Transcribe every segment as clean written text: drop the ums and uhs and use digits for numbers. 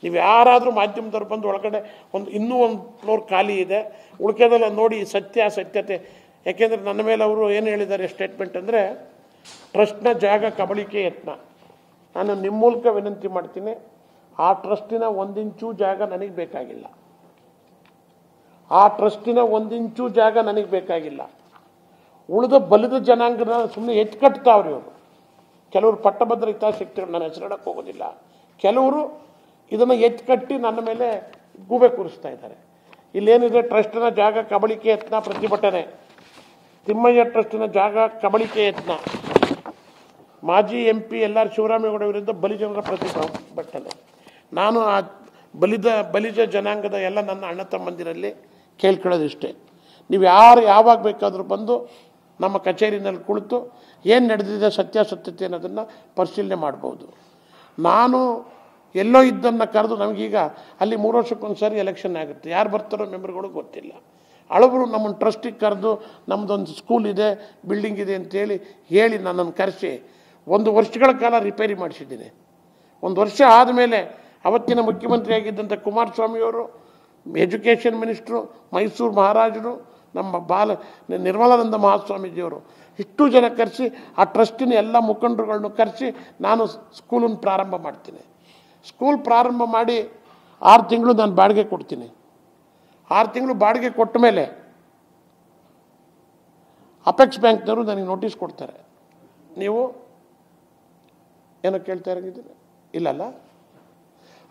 ನೀವು ಯಾರಾದರೂ ಮಾಧ್ಯಮದವ್ರು ಬಂದು ಒಳಗಡೆ ಇನ್ನೂ ಒಂದು ಫ್ಲೋರ್ ಖಾಲಿ ಇದೆ, ಉಳ್ಕೆದೆಲ್ಲ ನೋಡಿ ಸತ್ಯತೆ. ಯಾಕೆಂದರೆ ನನ್ನ ಮೇಲೆ ಅವರು ಏನು ಹೇಳಿದ್ದಾರೆ ಸ್ಟೇಟ್ಮೆಂಟ್ ಅಂದರೆ, ಟ್ರಸ್ಟ್ನ ಜಾಗ ಕಬಳಿಕೆ ಯತ್ನ. ನಾನು ನಿಮ್ಮ ಮೂಲಕ ವಿನಂತಿ ಮಾಡ್ತೀನಿ, ಆ ಟ್ರಸ್ಟಿನ 1 ಇಂಚು ಜಾಗ ನನಗೆ ಬೇಕಾಗಿಲ್ಲ. ಆ ಟ್ರಸ್ಟಿನ 1 ಇಂಚು ಜಾಗ ನನಗೆ ಬೇಕಾಗಿಲ್ಲ. ಉಳಿದ ಬಲಿದ ಜನಾಂಗನ ಸುಮ್ಮನೆ ಎತ್ಕಟ್ತಾವ್ರಿ ಅವರು. ಕೆಲವರು ಪಟ್ಟಭದ್ರ ಹಿತಾಸಕ್ತಿಗಳು, ನನ್ನ ಹೆಸರಿಡಕ್ಕೆ ಹೋಗೋದಿಲ್ಲ, ಕೆಲವರು ಇದನ್ನು ಎತ್ಕಟ್ಟಿ ನನ್ನ ಮೇಲೆ ಗೂಬೆ ಕೂರಿಸ್ತಾ ಇದ್ದಾರೆ. ಇಲ್ಲೇನಿದೆ, ಟ್ರಸ್ಟಿನ ಜಾಗ ಕಬಳಿಕೆ ಯತ್ನ ಪ್ರತಿಭಟನೆ, ತಿಮ್ಮಯ್ಯ ಟ್ರಸ್ಟಿನ ಜಾಗ ಕಬಳಿಕೆ ಯತ್ನ, ಮಾಜಿ MP LR ಶಿವರಾಮೇಗೌಡ ವಿರುದ್ಧ ಬಲಿಜನರ ಪ್ರತಿಭಟನೆ. ನಾನು ಆ ಬಲಿಜ ಜನಾಂಗದ ಎಲ್ಲ ನನ್ನ ಅಣ್ಣ ತಮ್ಮಂದಿರಲ್ಲಿ ಕೇಳ್ಕೊಳ್ಳೋದಿಷ್ಟೇ, ನೀವು ಯಾವಾಗ ಬೇಕಾದರೂ ಬಂದು ನಮ್ಮ ಕಚೇರಿನಲ್ಲಿ ಕುಳಿತು ಏನು ನಡೆದಿದೆ ಸತ್ಯಾಸತ್ಯತೆ ಅನ್ನೋದನ್ನು ಪರಿಶೀಲನೆ ಮಾಡ್ಬೋದು. ನಾನು ಎಲ್ಲೋ ಇದ್ದನ್ನು ಕರೆದು, ನಮಗೀಗ ಅಲ್ಲಿ 3 ವರ್ಷಕ್ಕೊಂದು ಸಾರಿ ಎಲೆಕ್ಷನ್ ಆಗುತ್ತೆ, ಯಾರು ಬರ್ತಾರೋ ಮೆಂಬರ್ಗಳು ಗೊತ್ತಿಲ್ಲ. ಹಳಬರು ನಮ್ಮನ್ನು ಟ್ರಸ್ಟಿಗೆ ಕರೆದು ನಮ್ಮದೊಂದು ಸ್ಕೂಲ್ ಇದೆ, ಬಿಲ್ಡಿಂಗ್ ಇದೆ ಅಂತೇಳಿ ಹೇಳಿ ನನ್ನನ್ನು ಕರೆಸಿ 1 ವರ್ಷಗಳ ಕಾಲ ರಿಪೇರಿ ಮಾಡಿಸಿದ್ದೀನಿ. 1 ವರ್ಷ ಆದಮೇಲೆ ಅವತ್ತಿನ ಮುಖ್ಯಮಂತ್ರಿಯಾಗಿದ್ದಂಥ ಕುಮಾರಸ್ವಾಮಿಯವರು, ಎಜುಕೇಷನ್ ಮಿನಿಸ್ಟ್ರು, ಮೈಸೂರು ಮಹಾರಾಜರು, ನಮ್ಮ ನಿರ್ಮಲಾನಂದ ಮಹಾಸ್ವಾಮೀಜಿಯವರು, ಇಷ್ಟು ಜನ ಕರೆಸಿ ಆ ಟ್ರಸ್ಟಿನ ಎಲ್ಲ ಮುಖಂಡರುಗಳನ್ನು ಕರೆಸಿ ನಾನು ಸ್ಕೂಲನ್ನು ಪ್ರಾರಂಭ ಮಾಡ್ತೀನಿ. ಸ್ಕೂಲ್ ಪ್ರಾರಂಭ ಮಾಡಿ 6 ತಿಂಗಳು ನಾನು ಬಾಡಿಗೆ ಕೊಡ್ತೀನಿ. 6 ತಿಂಗಳು ಬಾಡಿಗೆ ಕೊಟ್ಟ ಮೇಲೆ ಅಪೆಕ್ಸ್ ಬ್ಯಾಂಕ್ನವರು ನನಗೆ ನೋಟಿಸ್ ಕೊಡ್ತಾರೆ. ನೀವು ಏನೋ ಕೇಳ್ತಾ ಇರೋದಿಲ್ಲ, ಇಲ್ಲಲ್ಲ,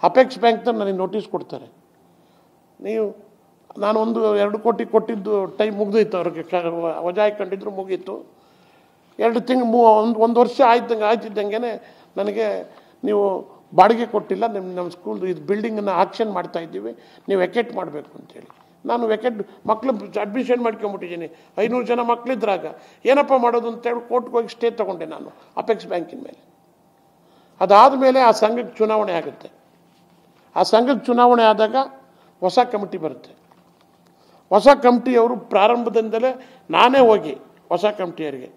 ಅಪೆಕ್ಸ್ ಬ್ಯಾಂಕ್ನವ್ರು ನನಗೆ ನೋಟಿಸ್ ಕೊಡ್ತಾರೆ. ನಾನು 1-2 ಕೋಟಿ ಕೊಟ್ಟಿದ್ದು ಟೈಮ್ ಮುಗಿದೋಯ್ತು, ಅವ್ರಿಗೆ ವಜಾ ಹಾಕೊಂಡಿದ್ರು, ಮುಗೀತು. 2 ತಿಂಗಳು 1 ವರ್ಷ ಆಯ್ತಿದ್ದಂಗೆ ನನಗೆ ನೀವು ಬಾಡಿಗೆ ಕೊಟ್ಟಿಲ್ಲ, ನಮ್ಮ ಸ್ಕೂಲ್ ಇದು ಬಿಲ್ಡಿಂಗನ್ನು ಆಕ್ಷನ್ ಮಾಡ್ತಾ ಇದ್ದೀವಿ, ನೀವು ವೆಕೆಟ್ ಮಾಡಬೇಕು ಅಂತೇಳಿ. ನಾನು ವೆಕೆಟ್ ಮಕ್ಕಳು ಅಡ್ಮಿಷನ್ ಮಾಡ್ಕೊಂಬಿಟ್ಟಿದ್ದೀನಿ, 500 ಜನ ಮಕ್ಕಳಿದ್ರಾಗ ಏನಪ್ಪ ಮಾಡೋದು ಅಂತೇಳಿ ಕೋರ್ಟ್ಗೆ ಹೋಗಿ ಸ್ಟೇ ತೊಗೊಂಡೆ ನಾನು ಅಪೆಕ್ಸ್ ಬ್ಯಾಂಕಿನ ಮೇಲೆ. ಅದಾದಮೇಲೆ ಆ ಸಂಘಕ್ಕೆ ಚುನಾವಣೆ ಆಗುತ್ತೆ. ಆ ಸಂಘಕ್ಕೆ ಚುನಾವಣೆ ಆದಾಗ ಹೊಸ ಕಮಿಟಿ ಬರುತ್ತೆ. ಹೊಸ ಕಮಿಟಿಯವರು ಪ್ರಾರಂಭದಿಂದಲೇ ನಾನೇ ಹೋಗಿ ಹೊಸ ಕಮಿಟಿಯವರಿಗೆ,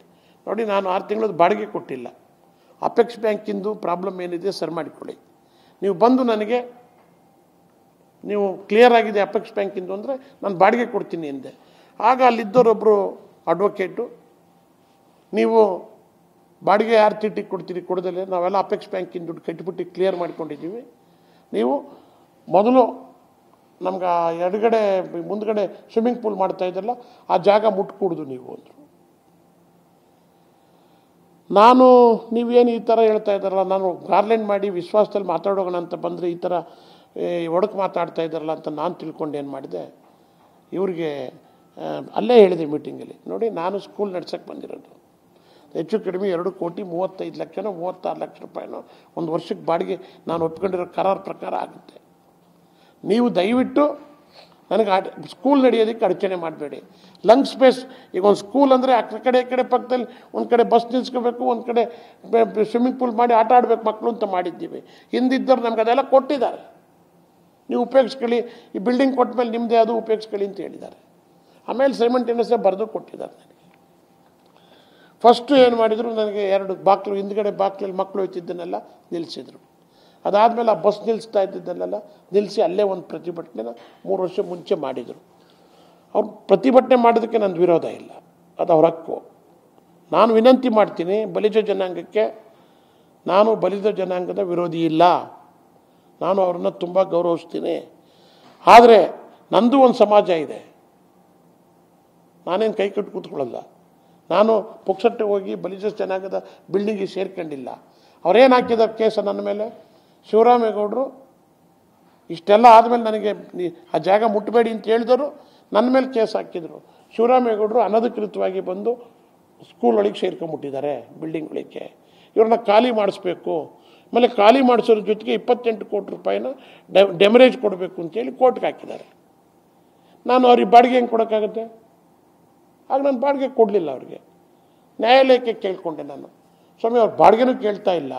ನೋಡಿ ನಾನು 6 ತಿಂಗಳದ್ದು ಬಾಡಿಗೆ ಕೊಟ್ಟಿಲ್ಲ, ಅಪೆಕ್ಸ್ ಬ್ಯಾಂಕಿಂದು ಪ್ರಾಬ್ಲಮ್ ಏನಿದೆ ಸರ್ ಮಾಡಿಕೊಳ್ಳಿ, ನೀವು ಬಂದು ನನಗೆ ನೀವು ಕ್ಲಿಯರ್ ಆಗಿದೆ ಅಪೆಕ್ಸ್ ಬ್ಯಾಂಕಿಂದು ಅಂದರೆ ನಾನು ಬಾಡಿಗೆ ಕೊಡ್ತೀನಿ ಎಂದೆ. ಆಗ ಅಲ್ಲಿದ್ದವರೊಬ್ಬರು ಅಡ್ವೊಕೇಟು, ನೀವು ಬಾಡಿಗೆ ಯಾರು ಚೀಟಿಗೆ ಕೊಡ್ತೀರಿ, ಕೊಡದಲ್ಲೇ ನಾವೆಲ್ಲ ಅಪೆಕ್ಸ್ ಬ್ಯಾಂಕಿನ ದುಡ್ಡು ಕಟ್ಟಿಬಿಟ್ಟು ಕ್ಲಿಯರ್ ಮಾಡ್ಕೊಂಡಿದ್ದೀವಿ, ನೀವು ಮೊದಲು ನಮ್ಗೆ ಎಡಗಡೆ ಮುಂದ್ಗಡೆ ಸ್ವಿಮ್ಮಿಂಗ್ ಪೂಲ್ ಮಾಡ್ತಾ ಇದ್ದಲ್ಲ ಆ ಜಾಗ ಮುಟ್ಕೂಡ್ದು ನೀವು ಅಂದರು. ನೀವೇನು ಈ ಥರ ಹೇಳ್ತಾ ಇದ್ದಾರಲ್ಲ, ನಾನು ಗಾರ್ಲೆಂಡ್ ಮಾಡಿ ವಿಶ್ವಾಸದಲ್ಲಿ ಮಾತಾಡೋಣ ಅಂತ ಬಂದರೆ ಈ ಥರ ಒಡಕು ಮಾತಾಡ್ತಾ ಇದ್ದಾರಲ್ಲ ಅಂತ ನಾನು ತಿಳ್ಕೊಂಡು ಏನು ಮಾಡಿದೆ, ಇವ್ರಿಗೆ ಅಲ್ಲೇ ಹೇಳಿದೆ ಮೀಟಿಂಗಲ್ಲಿ, ನೋಡಿ ನಾನು ಸ್ಕೂಲ್ ನಡ್ಸೋಕ್ಕೆ ಬಂದಿರೋದು, ಹೆಚ್ಚು ಕಡಿಮೆ 2,35,00,000 36 ಲಕ್ಷ ರೂಪಾಯಿನೋ 1 ವರ್ಷಕ್ಕೆ ಬಾಡಿಗೆ ನಾನು ಒಪ್ಕೊಂಡಿರೋ ಕರಾರು ಪ್ರಕಾರ ಆಗುತ್ತೆ. ನೀವು ದಯವಿಟ್ಟು ನನಗೆ ಸ್ಕೂಲ್ ನಡೆಯೋದಕ್ಕೆ ಅಡಚಣೆ ಮಾಡಬೇಡಿ. ಲಂಗ್ ಸ್ಪೇಸ್, ಈಗ ಒಂದು ಸ್ಕೂಲ್ ಅಂದರೆ ಆ ಕಡೆ ಈ ಕಡೆ ಪಕ್ಕದಲ್ಲಿ ಒಂದು ಕಡೆ ಬಸ್ ನಿಲ್ಸ್ಕೋಬೇಕು, ಒಂದು ಕಡೆ ಸ್ವಿಮ್ಮಿಂಗ್ ಪೂಲ್ ಮಾಡಿ ಆಟ ಆಡಬೇಕು ಮಕ್ಕಳು ಅಂತ ಮಾಡಿದ್ದೀವಿ. ಹಿಂದಿದ್ದವ್ರು ನಮ್ಗೆ ಅದೆಲ್ಲ ಕೊಟ್ಟಿದ್ದಾರೆ, ನೀವು ಉಪಯೋಗಿಸ್ಕೊಳ್ಳಿ, ಈ ಬಿಲ್ಡಿಂಗ್ ಕೊಟ್ಟ ಮೇಲೆ ನಿಮ್ಮದೇ ಅದು ಉಪಯೋಗಿಸ್ಕೊಳ್ಳಿ ಅಂತ ಹೇಳಿದ್ದಾರೆ. ಆಮೇಲೆ ಸೈಮಲ್ಟೇನಿಯಸ್ಸಾಗಿ ಬರೆದು ಕೊಟ್ಟಿದ್ದಾರೆ ನನಗೆ. ಫಸ್ಟು ಏನು ಮಾಡಿದರು, ನನಗೆ 2 ಬಾಕ್ಲು ಹಿಂದ್ಗಡೆ ಬಾಕ್ಲಲ್ಲಿ ಮಕ್ಕಳು ಹೋಯ್ತಿದ್ದನ್ನೆಲ್ಲ ನಿಲ್ಲಿಸಿದರು. ಅದಾದಮೇಲೆ ಆ ಬಸ್ ನಿಲ್ಲಿಸ್ತಾ ಇದ್ದಿದ್ದನ್ನೆಲ್ಲ ನಿಲ್ಲಿಸಿ ಅಲ್ಲೇ ಒಂದು ಪ್ರತಿಭಟನೆನ 3 ವರ್ಷ ಮುಂಚೆ ಮಾಡಿದರು. ಅವ್ರು ಪ್ರತಿಭಟನೆ ಮಾಡೋದಕ್ಕೆ ನನ್ನ ವಿರೋಧ ಇಲ್ಲ, ಅದು ಅವ್ರ ಹಕ್ಕು. ನಾನು ವಿನಂತಿ ಮಾಡ್ತೀನಿ ಬಲಿಜ ಜನಾಂಗಕ್ಕೆ, ನಾನು ಬಲಿಜ ಜನಾಂಗದ ವಿರೋಧಿ ಇಲ್ಲ, ನಾನು ಅವ್ರನ್ನ ತುಂಬ ಗೌರವಿಸ್ತೀನಿ. ಆದರೆ ನಂದು ಒಂದು ಸಮಾಜ ಇದೆ, ನಾನೇನು ಕೈ ಕಟ್ಟು ಕೂತ್ಕೊಳ್ಳಲ್ಲ. ನಾನು ಪುಕ್ಸಟ್ಟೆ ಹೋಗಿ ಬಲಿಜ ಜನಾಂಗದ ಬಿಲ್ಡಿಂಗಿಗೆ ಸೇರ್ಕೊಂಡಿಲ್ಲ. ಅವ್ರೇನು ಹಾಕಿದ್ದಾರೆ ಕೇಸ ನನ್ನ ಮೇಲೆ, ಶಿವರಾಮೇಗೌಡರು ಇಷ್ಟೆಲ್ಲ ಆದಮೇಲೆ ನನಗೆ ಆ ಜಾಗ ಮುಟ್ಟಬೇಡಿ ಅಂತ ಹೇಳಿದರು, ನನ್ನ ಮೇಲೆ ಕೇಸ್ ಹಾಕಿದರು. ಶಿವರಾಮೇಗೌಡರು ಅನಧಿಕೃತವಾಗಿ ಬಂದು ಸ್ಕೂಲ್ ಒಳಗೆ ಸೇರ್ಕೊಂಡ್ಬಿಟ್ಟಿದ್ದಾರೆ ಬಿಲ್ಡಿಂಗ್ ಒಳಗೆ, ಇವ್ರನ್ನ ಖಾಲಿ ಮಾಡಿಸ್ಬೇಕು, ಆಮೇಲೆ ಖಾಲಿ ಮಾಡಿಸೋದ್ರ ಜೊತೆಗೆ 28 ಕೋಟಿ ರೂಪಾಯಿನ ಡೆಮರೇಜ್ ಕೊಡಬೇಕು ಅಂತೇಳಿ ಕೋರ್ಟ್ಗೆ ಹಾಕಿದ್ದಾರೆ. ನಾನು ಅವ್ರಿಗೆ ಬಾಡಿಗೆ ಹೆಂಗೆ ಕೊಡೋಕ್ಕಾಗುತ್ತೆ? ಆಗ ನಾನು ಬಾಡಿಗೆ ಕೊಡಲಿಲ್ಲ ಅವ್ರಿಗೆ, ನ್ಯಾಯಾಲಯಕ್ಕೆ ಕೇಳಿಕೊಂಡೆ ನಾನು. ಸ್ವಾಮಿ ಅವ್ರು ಬಾಡಿಗೆನೂ ಕೇಳ್ತಾ ಇಲ್ಲ,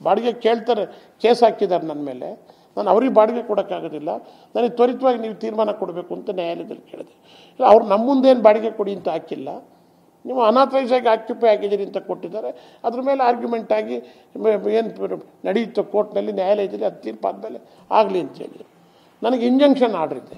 ಬಾಡಿಗೆ ಕೇಳ್ತಾರೆ, ಕೇಸ್ ಹಾಕಿದ್ದಾರೆ ನನ್ನ ಮೇಲೆ, ನಾನು ಅವ್ರಿಗೆ ಬಾಡಿಗೆ ಕೊಡೋಕ್ಕಾಗೋದಿಲ್ಲ, ನನಗೆ ತ್ವರಿತವಾಗಿ ನೀವು ತೀರ್ಮಾನ ಕೊಡಬೇಕು ಅಂತ ನ್ಯಾಯಾಲಯದಲ್ಲಿ ಕೇಳಿದೆ. ಅವ್ರು ನಮ್ಮ ಮುಂದೇನು ಬಾಡಿಗೆ ಕೊಡಿ ಅಂತ ಹಾಕಿಲ್ಲ, ನೀವು ಅನಾಥರೈಸ್ ಆಗಿ ಆಕ್ಯುಪೈ ಆಗಿದ್ದೀರಿ ಅಂತ ಕೊಟ್ಟಿದ್ದಾರೆ. ಅದ್ರ ಮೇಲೆ ಆರ್ಗ್ಯುಮೆಂಟ್ ಆಗಿ ಏನು ನಡೆಯುತ್ತೋ ಕೋರ್ಟ್ನಲ್ಲಿ ನ್ಯಾಯಾಲಯದಲ್ಲಿ ಅದು ತೀರ್ಪಾದ ಮೇಲೆ ಆಗಲಿ ಅಂತ ಹೇಳಿದರು. ನನಗೆ ಇಂಜಂಕ್ಷನ್ ಆರ್ಡ್ರ್ ಇದೆ.